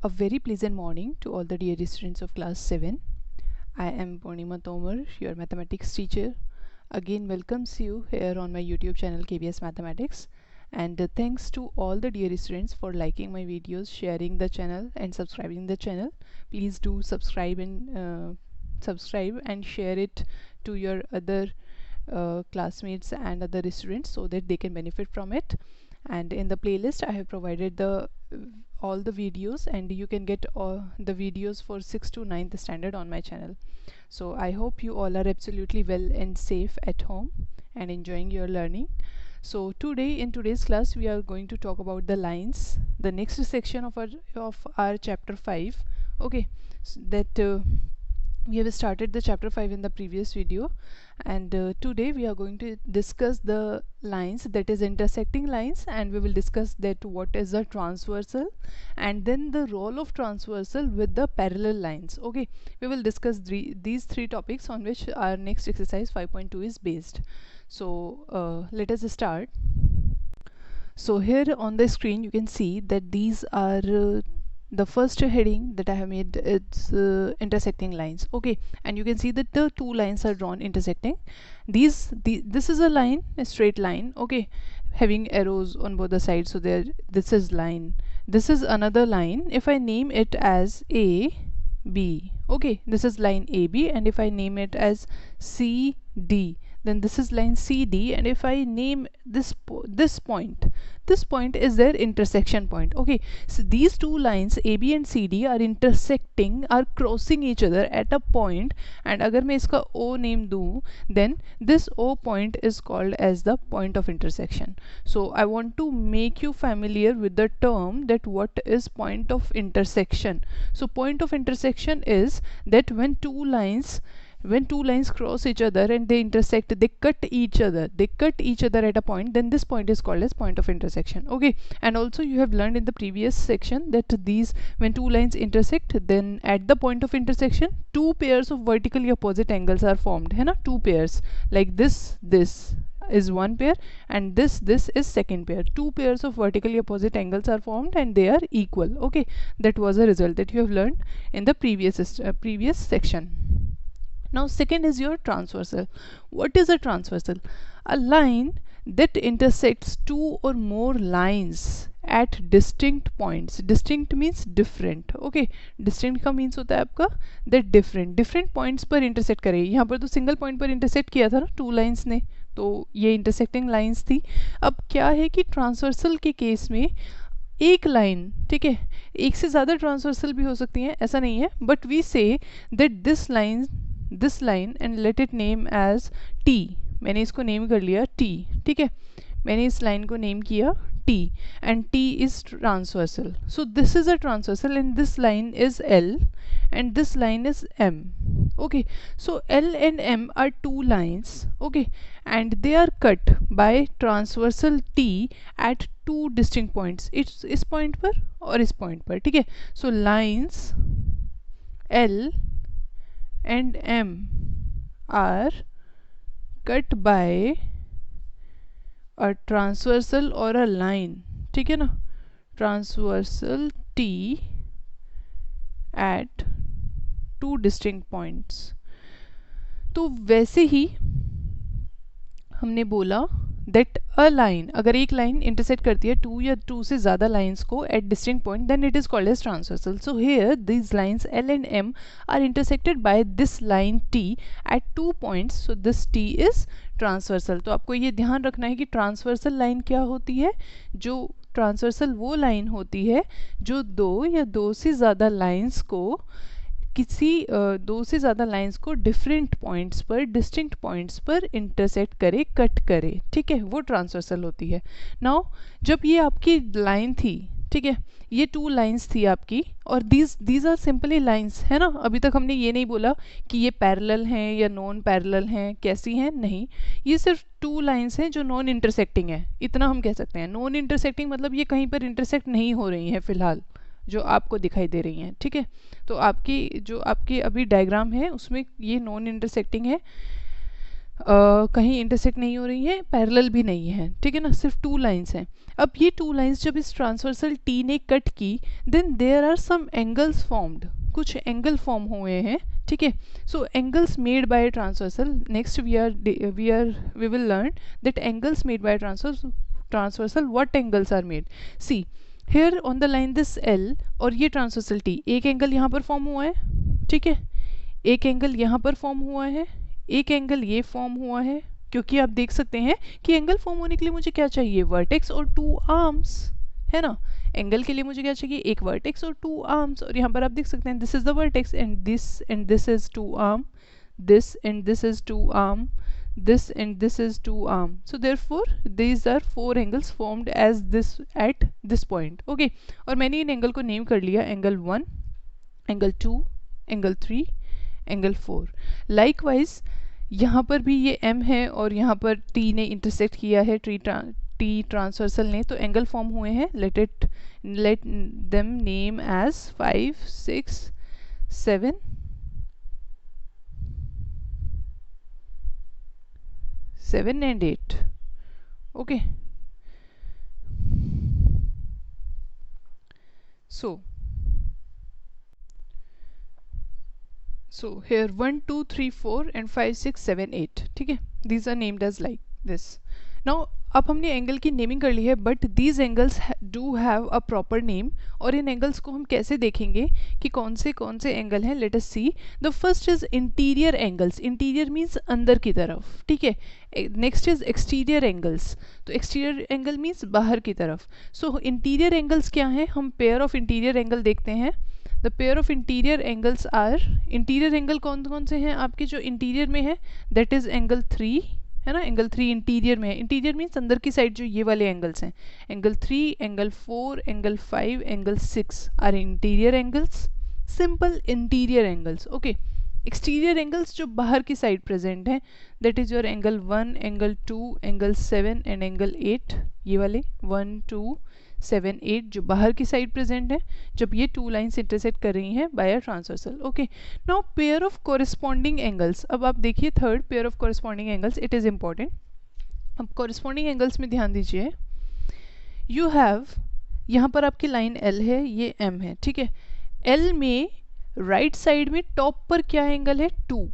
A very pleasant morning to all the dear students of class 7. I am Purnima Tomar, your mathematics teacher. Again welcomes you here on my YouTube channel KBS Mathematics, and thanks to all the dear students for liking my videos, sharing the channel and subscribing the channel. Please do subscribe and share it to your other classmates and other students so that they can benefit from it. And in the playlist I have provided the all the videos, and you can get all the videos for 6th to 9th standard on my channel. So I hope you all are absolutely well and safe at home and enjoying your learning. So today, in today's class, we are going to talk about the lines, the next section of our chapter 5. Okay, so that we have started the chapter 5 in the previous video, and today we are going to discuss the lines, that is intersecting lines, and we will discuss that what is a transversal and then the role of transversal with the parallel lines. Okay, we will discuss these three topics on which our next exercise 5.2 is based. So let us start. So here on the screen you can see that these are the first heading that I have made, it's intersecting lines. Okay, and you can see that the two lines are drawn intersecting. This is a line, a straight line, okay, having arrows on both the sides. So there, this is line. This is another line. If I name it as A B, okay, this is line AB, and if I name it as CD, then this is line CD, and if I name this point is their intersection point. Okay, so these two lines AB and CD are intersecting, are crossing each other at a point, and अगर मैं इसका O name दूँ, then this O point is called as the point of intersection. So I want to make you familiar with the term that what is point of intersection. So point of intersection is that when two lines cross each other and they intersect, they cut each other at a point, then this point is called as point of intersection. Okay, and also you have learned in the previous section that these, when two lines intersect, then at the point of intersection two pairs of vertically opposite angles are formed, है ना, two pairs, like this is one pair and this is second pair. Two pairs of vertically opposite angles are formed and they are equal. Okay, that was a result that you have learned in the previous section. Now second is your transversal. What is a transversal? A line that intersects two or more lines at distinct points. Distinct means different. Okay, distinct का means होता है आपका that different points पर intersect करे. यहाँ पर तो single point पर intersect किया था ना two lines ने, तो ये intersecting lines थी. अब क्या है कि transversal के केस में एक लाइन, ठीक है, एक से ज़्यादा ट्रांसवर्सल भी हो सकती हैं, ऐसा नहीं है, but we say that this line and let it name as T. मैंने इसको नेम कर लिया टी, ठीक है, मैंने इस लाइन को नेम किया T, and T is transversal. So this is a transversal and this line is L and this line is M. Okay, so L and M are two lines, okay, and they are cut by transversal T at two distinct points. It's इस point पर और इस point पर, ठीक है. So lines L and M are cut by a transversal or a line, ठीक है ना, transversal T at two distinct points. तो वैसे ही हमने बोला that a line, अगर एक लाइन इंटरसेक्ट करती है टू या टू से ज़्यादा लाइन्स को at distinct point, then it is called as transversal. So here these lines L and M are intersected by this line T at two points. So this T is transversal. तो आपको ये ध्यान रखना है कि transversal line क्या होती है. जो ट्रांसवर्सल वो लाइन होती है जो दो या दो से ज़्यादा लाइंस को दो से ज़्यादा लाइंस को डिफरेंट पॉइंट्स पर, डिस्टिंक्ट पॉइंट्स पर इंटरसेक्ट करे, कट करे, ठीक है, वो ट्रांसवर्सल होती है. नाउ जब ये आपकी लाइन थी, ठीक है, ये टू लाइंस थी आपकी, और दीज आर सिंपली लाइंस, है ना. अभी तक हमने ये नहीं बोला कि ये पैरेलल हैं या नॉन पैरेलल हैं, कैसी हैं, नहीं, ये सिर्फ टू लाइंस हैं जो नॉन इंटरसेक्टिंग है, इतना हम कह सकते हैं. नॉन इंटरसेक्टिंग मतलब ये कहीं पर इंटरसेक्ट नहीं हो रही हैं फिलहाल, जो आपको दिखाई दे रही हैं, ठीक है. तो आपकी जो आपकी अभी डायग्राम है उसमें ये नॉन इंटरसेक्टिंग है. कहीं इंटरसेक्ट नहीं हो रही हैं, पैरेलल भी नहीं है, ठीक है ना, सिर्फ टू लाइंस हैं। अब ये टू लाइंस जब इस ट्रांसवर्सल टी ने कट की, then there are some angles formed, कुछ एंगल फॉर्म हुए हैं, ठीक है। So angles made by transversal, next we will learn that angles made by transversal, what angles are made. See here on the line this L और ये transversal T, एक angle यहाँ पर फॉर्म हुआ है, ठीक है, एक एंगल यहाँ पर फॉर्म हुआ है, एक एंगल ये फॉर्म हुआ है, क्योंकि आप देख सकते हैं कि एंगल फॉर्म होने के लिए मुझे क्या चाहिए, वर्टेक्स और टू आर्म्स, है ना। एंगल के लिए मुझे क्या चाहिए, एक वर्टेक्स और टू आर्म्स, और यहाँ पर आप देख सकते हैं this is the vertex and this is two arm, this and this is two arm, this and this is two arm, so therefore these are four angles formed as this at this point, okay। और मैंने इन angle को name कर लिया, angle 1, angle 2, angle 3, angle 4। Likewise यहाँ पर भी ये M है और यहाँ पर T ने इंटरसेक्ट किया है, टी ट्रांसवर्सल ने, तो एंगल फॉर्म हुए हैं, let them name as 5, 6, 7, 7 and 8, okay। So here 1, 2, 3, 4 and 5, 6, 7, 8, ठीक है, these are named as like this। now अब हमने एंगल की नेमिंग कर ली है, but these angles do have a proper name, और इन एंगल्स को हम कैसे देखेंगे कि कौन से एंगल हैं। Let us see, the first is interior angles, interior means अंदर की तरफ, ठीक है। नेक्स्ट इज एक्सटीरियर एंगल्स, तो एक्सटीरियर एंगल मीन्स बाहर की तरफ। सो इंटीरियर एंगल्स क्या हैं, हम पेयर ऑफ इंटीरियर एंगल देखते हैं। The pair of interior angles are, interior angle कौन कौन से हैं आपके जो इंटीरियर में है, दैट इज एंगल 3, है ना, एंगल 3 इंटीरियर में है। इंटीरियर मीन्स अंदर की साइड जो ये वाले एंगल्स हैं, angle 3, angle 4, angle 5, angle 6 are interior angles, simple interior angles, okay. Exterior angles जो बाहर की साइड प्रेजेंट हैं, that is your angle 1, angle 2, angle 7 and angle 8, ये वाले 1, 2, 7, 8 जो बाहर की साइड प्रेजेंट है जब ये टू लाइंस इंटरसेक्ट कर रही हैं by a transversal, okay. Now pair of corresponding angles, अब आप देखिए third pair of corresponding angles, it is important. अब कोरिस्पॉन्डिंग एंगल्स में ध्यान दीजिए, यू हैव, यहाँ पर आपकी लाइन L है, ये M है, ठीक है। L में राइट साइड में टॉप पर क्या एंगल है, 2,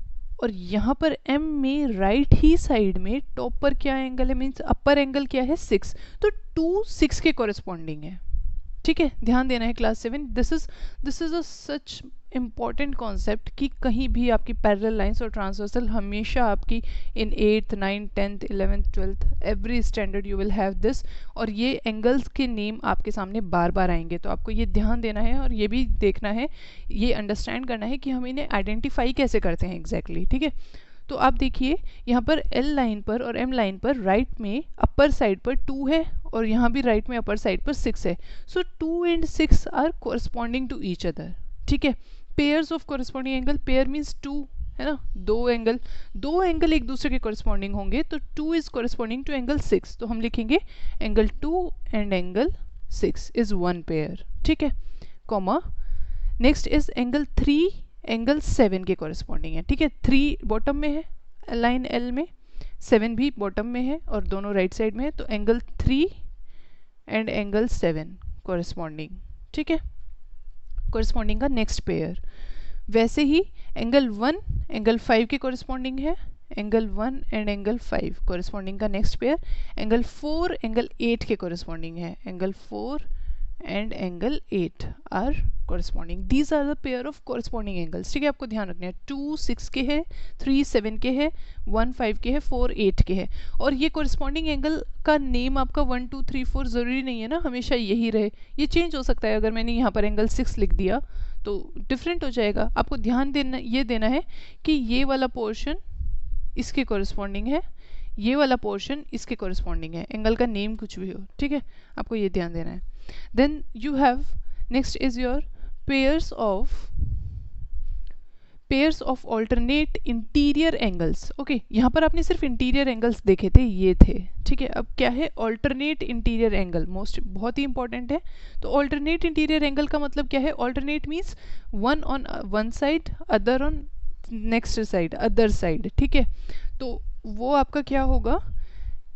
और यहाँ पर M में राइट ही साइड में टॉप पर क्या एंगल है, मीन्स अपर एंगल क्या है, 6, तो 2 6 के कॉरेस्पॉन्डिंग है, ठीक है। ध्यान देना है class 7, this is a such important concept कि कहीं भी आपकी पैरेलल लाइंस और ट्रांसवर्सल हमेशा आपकी इन 8th 9th 10th 11th 12th every standard you will have this, और ये एंगल्स के नेम आपके सामने बार बार आएंगे, तो आपको ये ध्यान देना है और ये भी देखना है, ये अंडरस्टैंड करना है कि हम इन्हें आइडेंटिफाई कैसे करते हैं एग्जैक्टली, ठीक है। तो आप देखिए यहाँ पर L लाइन पर और M लाइन पर राइट में अपर साइड पर 2 है और यहाँ भी राइट में अपर साइड पर 6 है, so 2 and 6 are corresponding to each other, ठीक है। Pairs of corresponding angle, pair means 2, है ना, दो एंगल एक दूसरे के कोरस्पॉन्डिंग होंगे, तो 2 इज कोरस्पॉन्डिंग टू एंगल 6, तो हम लिखेंगे angle 2 and angle 6 is one pair, ठीक है, comma. Next is angle 3 angle 7 के कॉरेस्पॉन्डिंग है, ठीक है। 3 बॉटम में है लाइन L में, 7 भी बॉटम में है और दोनों राइट साइड में है, तो एंगल 3 एंड एंगल 7 कॉरेस्पॉन्डिंग, ठीक है, कॉरेस्पॉन्डिंग का नेक्स्ट पेयर। वैसे ही एंगल 1 एंगल 5 के कॉरेस्पॉन्डिंग है, एंगल 1 एंड एंगल 5 कॉरेस्पॉन्डिंग का नेक्स्ट पेयर। एंगल 4 एंगल 8 के कॉरेस्पॉन्डिंग है, angle 4 and angle 8 are corresponding, these are the pair of corresponding angles, ठीक है। आपको ध्यान रखना है 2 6 के है, 3 7 के है, 1 5 के है, 4 8 के है, और ये कॉरेस्पॉन्डिंग एंगल का नेम आपका 1 2 3 4 ज़रूरी नहीं है ना हमेशा यही रहे, ये चेंज हो सकता है। अगर मैंने यहाँ पर एंगल 6 लिख दिया तो डिफरेंट हो जाएगा। आपको ध्यान देना है कि ये वाला पोर्शन इसके कॉरेस्पॉन्डिंग है, ये वाला पोर्शन इसके कॉरेस्पॉन्डिंग है, एंगल का नेम कुछ भी हो, ठीक है, आपको ये ध्यान देना है। Then you have next is your pairs of alternate interior angles, okay। यहाँ पर आपने सिर्फ इंटीरियर एंगल्स देखे थे, ये थे, ठीक है। अब क्या है ऑल्टरनेट इंटीरियर एंगल, बहुत ही इंपॉर्टेंट है। तो ऑल्टरनेट इंटीरियर एंगल का मतलब क्या है, alternate means one side other on next side, other side, ठीक है। तो वो आपका क्या होगा,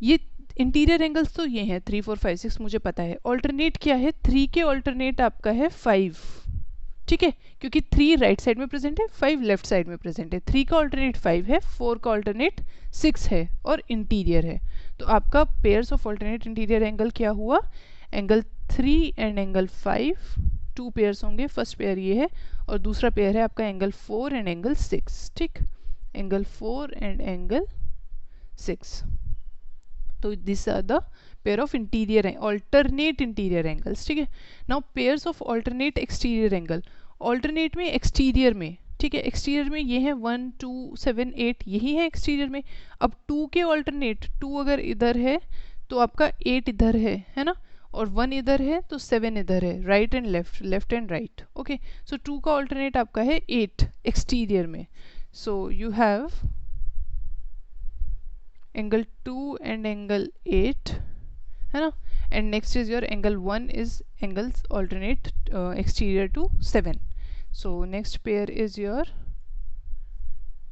ये इंटीरियर एंगल्स तो ये हैं 3 4 5 6 मुझे पता है, ऑल्टरनेट क्या है, 3 के ऑल्टरनेट आपका है 5, ठीक है, क्योंकि 3 राइट साइड में प्रेजेंट है, 5 लेफ्ट साइड में प्रेजेंट है, 3 का ऑल्टरनेट 5 है, 4 का ऑल्टरनेट 6 है और इंटीरियर है। तो आपका pairs of alternate interior angle क्या हुआ, एंगल 3 एंड एंगल 5, 2 पेयर्स होंगे, फर्स्ट पेयर ये है और दूसरा पेयर है आपका एंगल 4 एंड एंगल 6, ठीक, एंगल 4 एंड एंगल 6। तो this are the pair of interior alternate interior angles, ठीक है। Now pairs of alternate exterior angle, alternate में एक्सटीरियर में, ठीक है, एक्सटीरियर में ये है 1 2 7 8 यही है एक्सटीरियर में। अब 2 के ऑल्टरनेट, 2 अगर इधर है तो आपका 8 इधर है ना, और 1 इधर है तो 7 इधर है, right and left, left and right, okay. So 2 का ऑल्टरनेट आपका है 8 एक्सटीरियर में। So you have angle 2 and angle 8 है ना, and next is your angle 1 is angles alternate exterior to 7। So next pair is your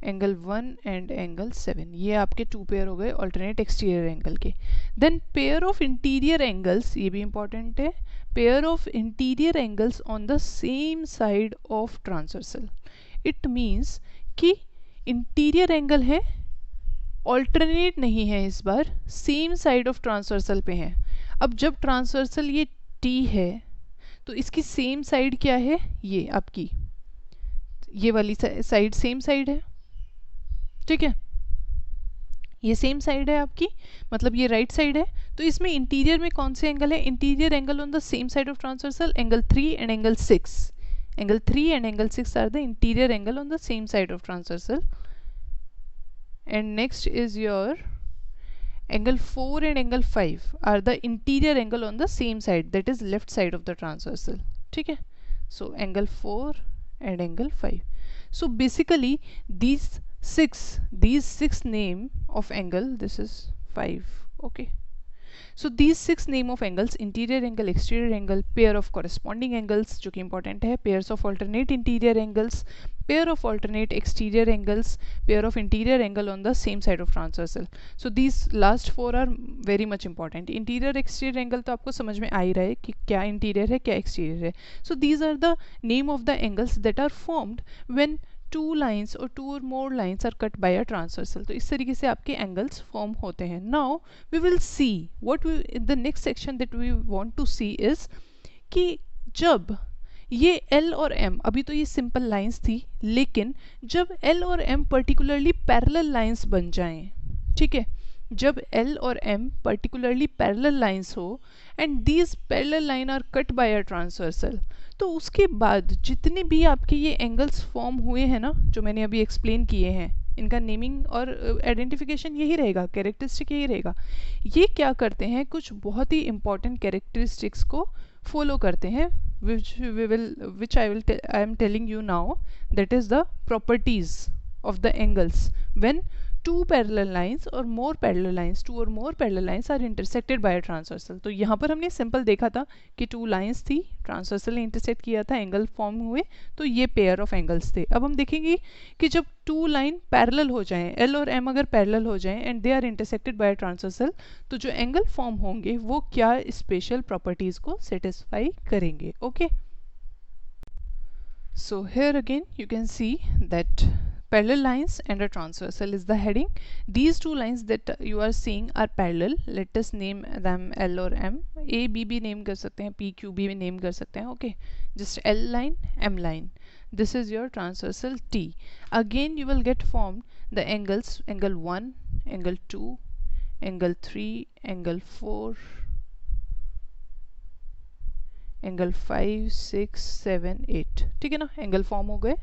angle 1 and angle 7, ये आपके 2 pair हो गए ऑल्टरनेट एक्सटीरियर एंगल के। Then pair of interior angles, ये भी important है, pair of interior angles on the same side of transversal. It means कि interior angle है, ऑल्टरनेट नहीं है, इस बार सेम साइड ऑफ ट्रांसवर्सल पे है। अब जब ट्रांसवर्सल ये टी है तो इसकी सेम साइड क्या है, ये आपकी ये वाली साइड सेम साइड है, ठीक है, ये सेम साइड है आपकी, मतलब ये राइट साइड है। तो इसमें इंटीरियर में कौन से एंगल है, interior angle on the same side of transversal angle 3 and angle 6, angle 3 and angle 6 are the interior angle on the same side of transversal. And next is your angle 4 and angle 5 are the interior angle on the same side, that is left side of the transversal, ठीक है। So angle 4 and angle 5. So basically these six name of angle, this is 5, okay। So these 6 name of angles, interior angle, exterior angle, pair of corresponding angles जो कि important है, pairs of alternate interior angles, pair of alternate exterior angles, pair of interior angle on the same side of transversal. So these last 4 are very much important. Interior exterior angle तो आपको समझ में आ ही रहा है कि क्या interior है क्या exterior है। So these are the name of the angles that are formed when 2 lines or 2 or more lines are cut by a transversal। तो इस तरीके से आपके angles form होते हैं। Now we will see what we in the next section that we want to see is कि जब ये L और M, अभी तो ये सिंपल लाइंस थी, लेकिन जब L और M पर्टिकुलरली पैरेलल लाइंस बन जाएं, ठीक है, जब L और M पर्टिकुलरली पैरेलल लाइंस हो and these parallel line are cut by a transversal, तो उसके बाद जितने भी आपके ये एंगल्स फॉर्म हुए हैं ना, जो मैंने अभी एक्सप्लेन किए हैं, इनका नेमिंग और आइडेंटिफिकेशन यही रहेगा, कैरेक्टरिस्टिक यही रहेगा। ये क्या करते हैं, कुछ बहुत ही इंपॉर्टेंट कैरेक्टरिस्टिक्स को फॉलो करते हैं, which I am telling you now, that is the properties of the angles when two parallel lines or more parallel lines, two or more parallel lines are intersected by a transversal। तो यहाँ पर हमने simple देखा था कि 2 lines थी, transversal ने intersect किया था, एंगल फॉर्म हुए, तो ये पेयर ऑफ एंगल्स थे। अब हम देखेंगे कि जब 2 लाइन पैरेलल हो जाएं, L और M अगर पैरेलल हो जाएं and they are intersected by transversal, तो जो एंगल फॉर्म होंगे वो क्या स्पेशल प्रॉपर्टीज को सेटिस्फाई करेंगे, ओके। So here again you can see that parallel lines and a transversal is the heading. These 2 lines that you are seeing are parallel. Let us name them L or M. A B भी name कर सकते हैं, P Q भी name कर सकते हैं, okay. Just L line, M line. This is your transversal T. Again you will get formed the angles, angle 1, angle 2, angle 3, angle 4, angle 5 6 7 8, ठीक है ना, एंगल फॉर्म हो गए,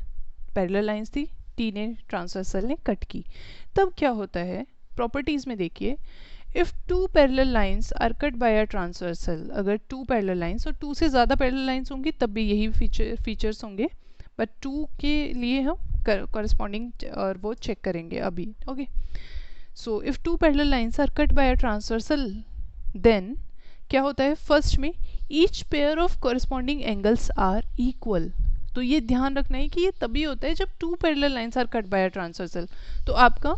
पैरेलल लाइंस थी, टी ने ट्रांसवर्सल ने कट की। तब क्या होता है, प्रॉपर्टीज में देखिए, if 2 parallel lines are cut by a transversal, अगर 2 पैरेलल लाइंस और 2 से ज़्यादा पैरेलल लाइंस होंगी तब भी यही फीचर्स होंगे, बट 2 के लिए हम कॉरेस्पॉन्डिंग और वो चेक करेंगे अभी, okay. So if 2 parallel lines are cut by a transversal, then क्या होता है, फर्स्ट में each pair of corresponding angles are equal. तो ये ध्यान रखना है कि ये तभी होता है जब 2 parallel lines are cut by a transversal. तो आपका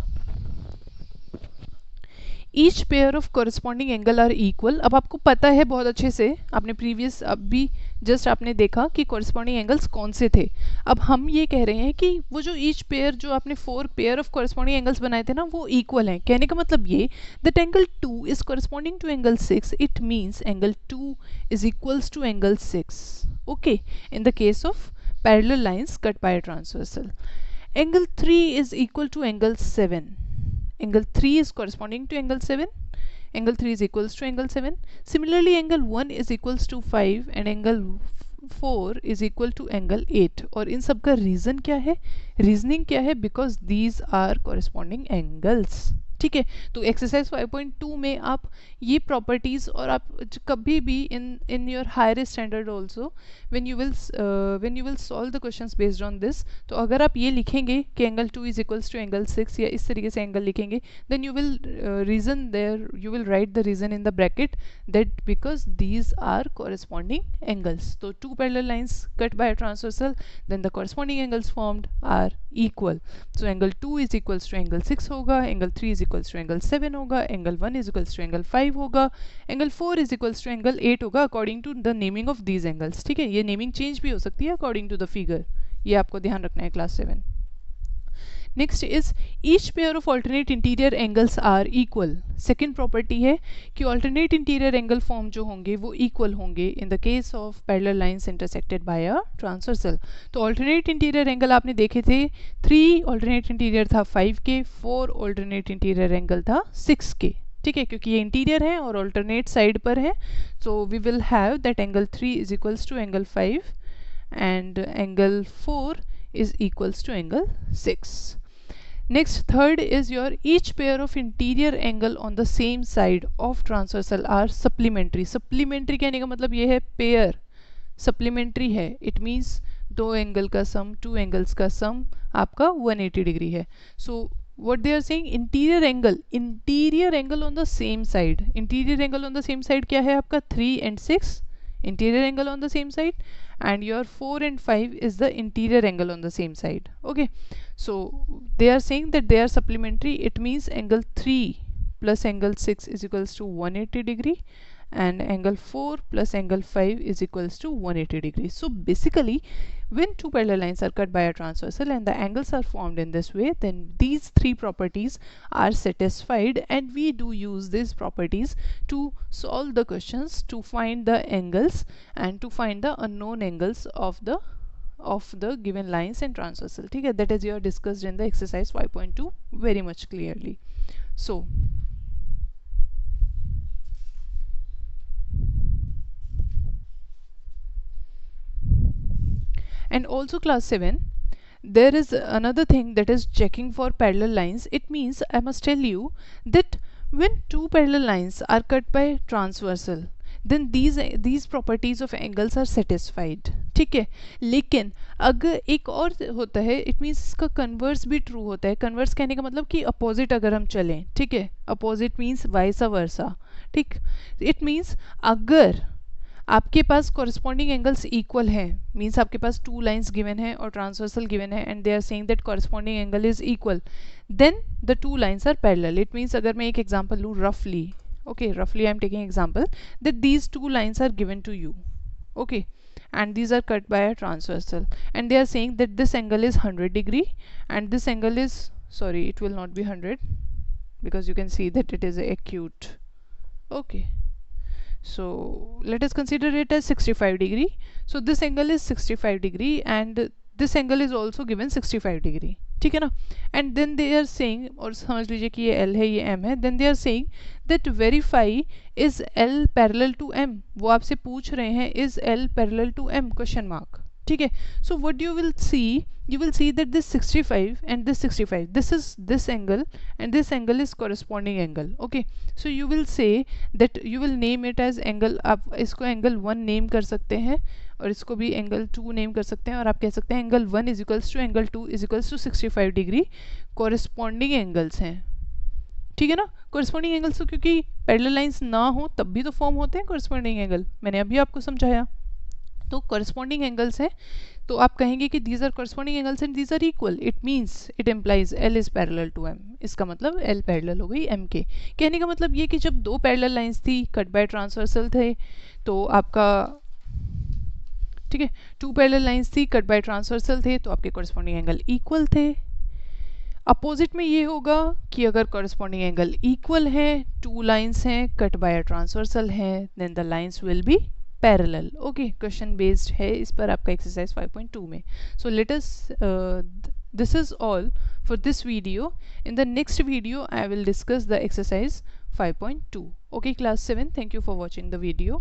each pair of corresponding angle are equal. अब आपको पता है बहुत अच्छे से, आपने प्रीवियस अभी जस्ट आपने देखा कि कॉरस्पॉन्डिंग एंगल्स कौन से थे। अब हम ये कह रहे हैं कि वो जो ईच पेयर, जो आपने 4 पेयर ऑफ कॉरस्पॉन्डिंग एंगल्स बनाए थे ना, वो इक्वल हैं। कहने का मतलब ये, that angle 2 is corresponding to angle 6, it means angle 2 is equals to angle 6, okay, in the case of parallel lines cut by a transversal. Angle 3 is equal to angle 7. Angle 3 is corresponding to angle 7. Angle 3 is equals to angle 7. Similarly, angle 1 is equals to 5 and angle 4 is equal to angle 8. और इन सब का reason क्या है, reasoning क्या है, because these are corresponding angles. ठीक है, तो एक्सरसाइज 5.2 में आप ये प्रॉपर्टीज, और आप कभी भी in your higher standard also when you will solve the questions based on this, तो अगर आप ये लिखेंगे कि angle 2 is equals to angle 6 या इस तरीके से एंगल लिखेंगे, then you will reason there, you will write the reason in the bracket that because these are corresponding angles. तो 2 parallel lines cut by transversal, then the corresponding angles formed are equal. So angle 2 is equals to angle 6 होगा, angle 3 is equals to angle 7 होगा, angle 1 is equals to angle 5 होगा, angle 4 is equals to angle 8 होगा, according to the naming of these angles. ठीक है, ये naming change भी हो सकती है अकॉर्डिंग टू द फिगर, ये आपको ध्यान रखना है class 7। Next is each pair of alternate interior angles are equal. Second property है कि ऑल्टरनेट इंटीरियर एंगल फॉर्म जो होंगे वो इक्वल होंगे in the case of parallel lines intersected by a transversal. तो ऑल्टरनेट इंटीरियर एंगल आपने देखे थे, 3 ऑल्टरनेट इंटीरियर था 5 के, 4 ऑल्टरनेट इंटीरियर एंगल था 6 के। ठीक है, क्योंकि ये इंटीरियर है और ऑल्टरनेट साइड पर है, so we will have that angle 3 is equals to angle 5 and angle 4 is equals to angle 6. Next, third is your each pair of interior angle on the same side of transversal are supplementary. Supplementary कहने का मतलब ये है pair supplementary है, it means 2 angle का सम, 2 angles का सम आपका 180 degree है। So what they are saying, interior angle on the same side, interior angle on the same side क्या है आपका 3 and 6 interior angle on the same side, and your 4 and 5 is the interior angle on the same side. Okay, so they are saying that they are supplementary, it means angle 3 plus angle 6 is equals to 180 degree and angle 4 plus angle 5 is equals to 180 degrees. So basically when 2 parallel lines are cut by a transversal and the angles are formed in this way, then these 3 properties are satisfied, and we do use these properties to solve the questions, to find the angles and to find the unknown angles of the given lines and transversal. ठीक है, that is you are discussed in the exercise 5.2 very much clearly. So and also class 7, there is another thing, that is checking for parallel lines. It means I must tell you that when 2 parallel lines are cut by transversal, then these properties of angles are satisfied. ठीक है, लेकिन अगर एक और होता है, it means इसका converse भी ट्रू होता है। कन्वर्स कहने का मतलब कि अपोजिट अगर हम चलें, ठीक है, अपोजिट मीन्स वाइसा वर्सा। ठीक, इट मीन्स अगर आपके पास कॉरेस्पॉन्डिंग एंगल्स इक्वल हैं, मीन्स आपके पास 2 लाइंस गिवन है और ट्रांसवर्सल गिवन है and they are saying that corresponding angle is equal, then the 2 lines are parallel. It means अगर मैं एक एग्जांपल लूँ रफली, okay, roughly I am taking example that these 2 lines are given to you, okay, and these are cut by a transversal, and they are saying that this angle is 100 degree and this angle is, sorry, it will not be 100 because you can see that it is acute. Okay, so let us consider it as 65 degree. So this angle is 65 degree and this angle is also given 65 degree. ठीक है ना, and then they are saying, और समझ लीजिए कि ये L है ये M है, then they are saying that verify is L parallel to M। वो आपसे पूछ रहे हैं is L parallel to M question mark. ठीक है, so what you will see that this 65 and this 65, this is this angle and this angle is corresponding angle. Okay, so you will say that you will name it as angle, आप इसको angle 1 name कर सकते हैं और इसको भी angle 2 name कर सकते हैं, और आप कह सकते हैं angle 1 is equals to angle 2 is equals to 65 degree corresponding angles हैं। ठीक है ना, कॉरेस्पॉन्डिंग एंगल्स तो क्योंकि पैरेलल लाइंस ना हो तब भी तो फॉर्म होते हैं कॉरेस्पॉन्डिंग एंगल, मैंने अभी आपको समझाया। तो करस्पॉन्डिंग एंगल्स हैं, तो आप कहेंगे कि these are corresponding angles and these are equal, it means it implies L is parallel to M. इसका मतलब एल पैरेलल हो गई एम के। कहने का मतलब ये कि जब दो पैरेलल लाइंस थी, कट बाय ट्रांसवर्सल थे, तो आपका ठीक है, टू पैरेलल लाइंस थी, कट बाय ट्रांसवर्सल थे, तो आपके करस्पॉन्डिंग एंगल इक्वल थे। अपोजिट में ये होगा कि अगर करस्पॉन्डिंग एंगल इक्वल है, टू लाइंस हैं, कट बाय ट्रांसवर्सल है, then the lines will be parallel. Okay, question based है इस पर आपका एक्सरसाइज 5.2 में। So let us, this is all for this video. In the next video I will discuss the exercise 5.2. Okay class 7, thank you for watching the video.